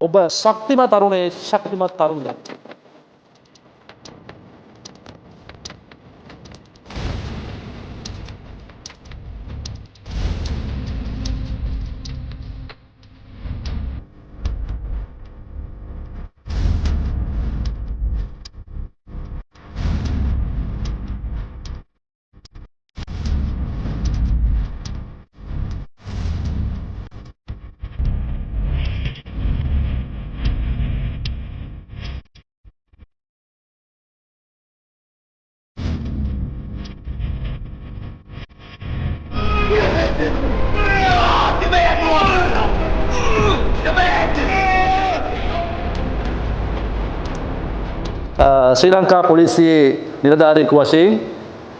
ඔබ ශක්තිමත් තරුණේ ශක්තිමත් තරුණියක්. ශ්‍රී ලංකා පොලිසියේ නිලධාරියෙකු වශයෙන්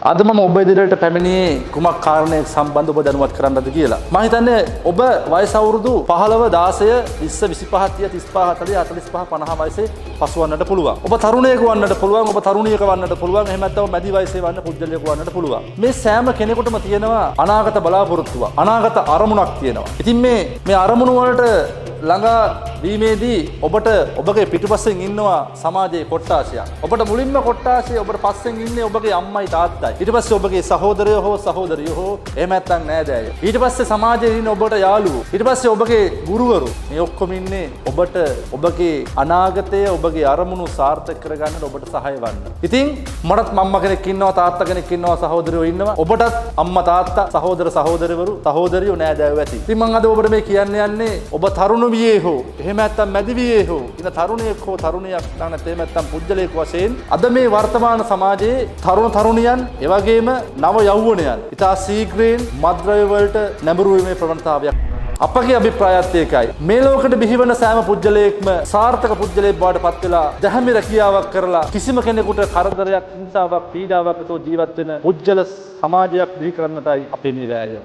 අද මම ඔබ ඉදිරියට පැමිණියේ කුමක් කාරණයක් සම්බන්ධව ඔබ දැනුවත් කරන්නද කියලා. මම හිතන්නේ ඔබ වයස අවුරුදු 15, 16, 20, 25, 30, 35, 40, 45 වයසේ පසුවන්නට පුළුවන්. ඔබ තරුණයෙකු වන්නට පුළුවන්, ඔබ තරුණියක වන්නට පුළුවන්, එහෙම නැත්නම් මැදි වයසේ වන්න පුද්ගලයෙකු වන්නට පුළුවන්. මේ සෑම කෙනෙකුටම තියෙනවා අනාගත බලාපොරොත්තුවක්, අනාගත අරමුණක් තියෙනවා. ඉතින් මේ අරමුණු වලට ළඟා වීමේදී ඔබට ඔබගේ පිටුපස්සෙන් ඉන්නවා සමාජයේ කොට්ටාශයක්. ඔබට මුලින්ම කොට්ටාශය ඔබට පස්සෙන් ඉන්නේ ඔබගේ අම්මයි තාත්තයි. ඊට පස්සේ ඔබගේ සහෝදරයෝ හෝ සහෝදරියෝ හෝ එහෙම නැත්නම් නෑදෑයෝ. ඊට පස්සේ සමාජයේ ඉන්න ඔබට යාළුවෝ. ඊට පස්සේ ඔබගේ ගුරුවරු. මේ ඔක්කොම ඉන්නේ ඔබට ඔබගේ අනාගතය ඔබගේ අරමුණු සාර්ථක කරගන්න ඔබට සහාය වන්න. ඉතින් මටත් අම්මා කෙනෙක් ඉන්නවා, තාත්තා කෙනෙක් ඉන්නවා, සහෝදරයෝ ඉන්නවා. ඔබටත් අම්මා තාත්තා, සහෝදර සහෝදරවරු, සහෝදරියෝ නෑදෑයෝ ඇති. ඉතින් මම අද ඔබට මේ කියන්න යන්නේ ඔබ තරුණ වියේ හෝ එහෙම නැත්නම් මැදි වියේ හෝ ඉන තරුණයෙක් හෝ තරුණියක් නැත්නම් නැත්නම් පුද්ගලයෙක් වශයෙන් අද මේ වර්තමාන සමාජයේ තරුණ තරුණියන් එවැගේම නව යෞවනයන් ඉතා ශීඝ්‍රයෙන් මත්ද්‍රව්‍ය වලට නැඹුරු වීමේ ප්‍රවණතාවයක් අපගේ අභිප්‍රායත් ඒකයි. මේ ලෝකෙට බිහිවන සෑම පුද්ගලයෙක්ම සාර්ථක පුද්ගලයෙක් බවට පත් වෙලා දැහැමි රැකියාවක් කරලා කිසිම කෙනෙකුට කරදරයක්, හිංසාවක්, පීඩාවක් නැතුව ජීවත් වෙන පුද්ගල සමාජයක් බිහි කරන්නටයි අපේ මේ වෑයම.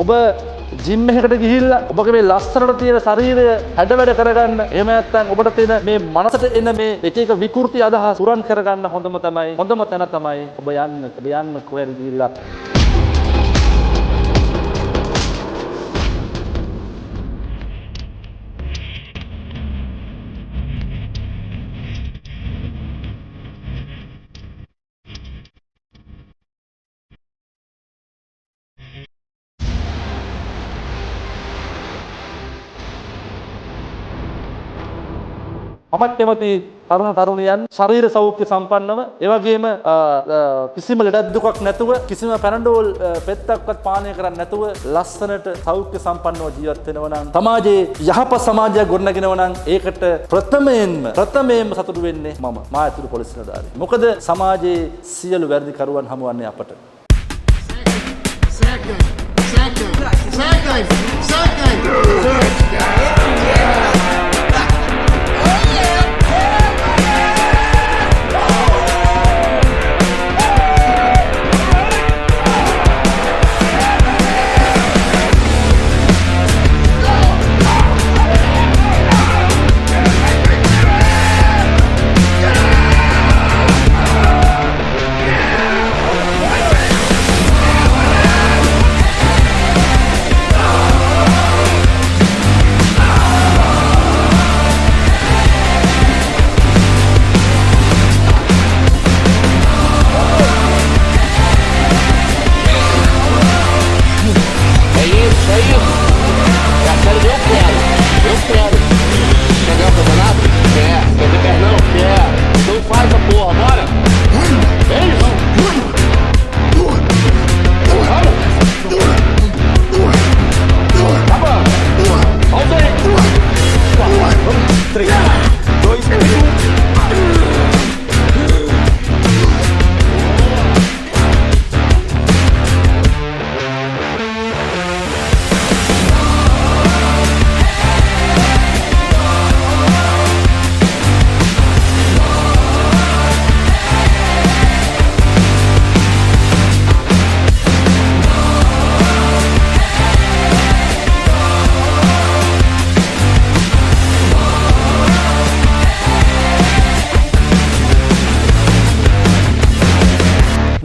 ඔබ ජිම් එකකට ගිහිල්ලා ඔබගේ මේ ලස්සනට තියෙන ශරීරය හැඩ වැඩ කරගන්න, එහෙම නැත්නම් ඔබට තියෙන මේ මනසට එන මේ එක එක විකෘති අදහස් පුරන් කරගන්න හොඳම තැන තමයි ඔබ යන්න කොහෙද ගිහිල්ලා මමත් එමෙති තරුණියන් ශරීර සෞඛ්‍ය සම්පන්නව එවැගේම කිසිම ලෙඩක් දුකක් නැතුව කිසිම පැනඩෝල් පෙත්තක්වත් පානය කරන්නේ නැතුව ලස්සනට සෞඛ්‍ය සම්පන්නව ජීවත් වෙනවා නම් සමාජයේ යහපත් සමාජයක් ගොඩනගෙනවා නම් ඒකට ප්‍රථමයෙන්ම සතුටු වෙන්නේ මම මා ඇතුළු පොලිස් නිලධාරියෙක්. මොකද සමාජයේ සියලු වැරදිකරුවන් හමුවන්නේ අපට.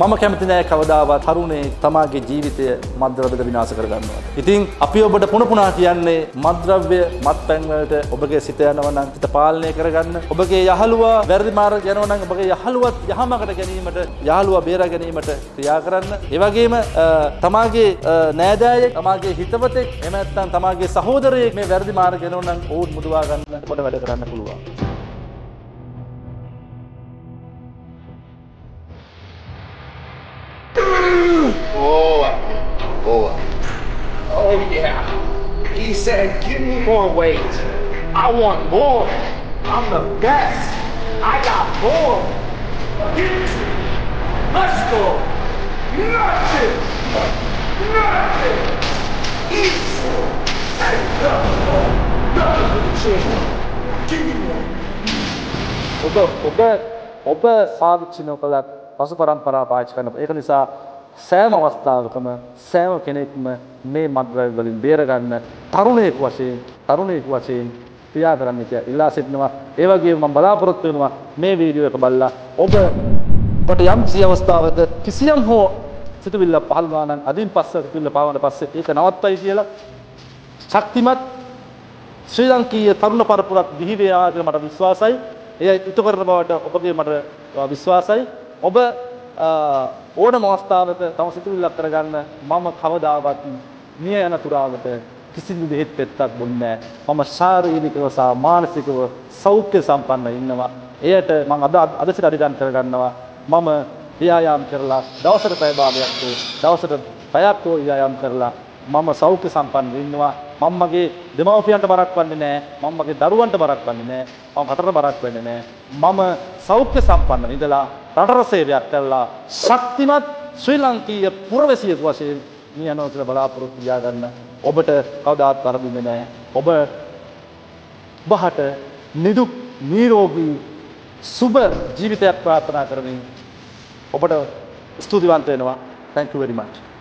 මම කැමති නෑ කවදාවත් තරුණේ තමාගේ ජීවිතය මත්ද්‍රව්‍යද විනාශ කරගන්නවා. ඉතින් අපි ඔබට පුන පුනා කියන්නේ මත්ද්‍රව්‍ය මත්පැන් වලට ඔබගේ සිත යනවා නම් සිත පාලනය කරගන්න. ඔබගේ යහළුවා වැරදි මාර්ග යනවා නම් ඔබගේ යහළුවත් යහමකට ගැනීමට යහළුවා බේරා ගැනීමට ක්‍රියා කරන්න. ඒ වගේම තමාගේ නෑදෑයෙක්, තමාගේ හිතවතෙක්, එහෙම නැත්නම් තමාගේ සහෝදරයෙක් මේ වැරදි මාර්ග යනවා නම් ඔවුන් මුදවා ගන්න ඔබට වැඩ කරන්න පුළුවන්. Oh yeah. He said, give me more weight. I want more. I'm the best. I got more. Let's go. Nothing. Nothing. Eat. Give me more. ඔබ පාවිච්චි නොකළත් පසු පරම්පරාව පාවිච්චි කරනවා. ඒක නිසා සෑම අවස්ථාවකම සෑම කෙනෙක්ම මේ මත්ද්‍රව්‍ය වලින් බේර ගන්න තරුණයෙකු වශයෙන් ක්‍රියා කරන්න කියලා ඉල්ලා සිටිනවා. ඒ වගේම මම බලාපොරොත්තු වෙනවා මේ වීඩියෝ එක බලලා ඔබට යම් කිසි අවස්ථාවක කිසියම් හෝ සිතුවිල්ල පහළ වුණා නම් අදින් පස්සේ සිතුවිල්ල පාවන පස්සේ ඒක නවත්තයි කියලා ශක්තිමත් ශ්‍රී ලංකීය තරුණ පරපුරක් දිවි වේවා කියලා මට විශ්වාසයි. එය ඉටු කරන බවට ඔබගේ මට විශ්වාසයි. ඔබ ඕනම අවස්ථාවක තම සිතුවිල්ලක් කරගන්න මම කවදාවත් මිය යන තුරාවට කිසිදු දෙයක් පෙත්තක් බොන්නේ නැහැ. මම ශාරීරිකව සහ මානසිකව සෞඛ්‍ය සම්පන්න ඉන්නවා. එයට මම අද සිට අධිදාන කරගන්නවා. මම ව්‍යායාම කරලා දවසට පැය භාගයක් දවසට පැයක් ව්‍යායාම කරලා මම සෞඛ්‍ය සම්පන්න ඉන්නවා. මම මගේ දෙමව්පියන්ට බරක් වන්නේ නැහැ. මම මගේ දරුවන්ට බරක් වන්නේ නැහැ. මම රටට බරක් වෙන්නේ නැහැ. මම සෞඛ්‍ය සම්පන්න ඉඳලා රටට සේවයක් කළා ශක්තිමත් ශ්‍රී ලාංකීය පුරවැසියෙකු වශයෙන් මේ යනවා කියලා බලාපොරොත්තු තියාගන්න. ඔබට කවදාවත් වරදින්නේ නැහැ. ඔබට නිදුක් නිරෝගී සුබ ජීවිතයක් ප්‍රාර්ථනා කරමින් ඔබට ස්තුතිවන්ත වෙනවා. Thank you very much.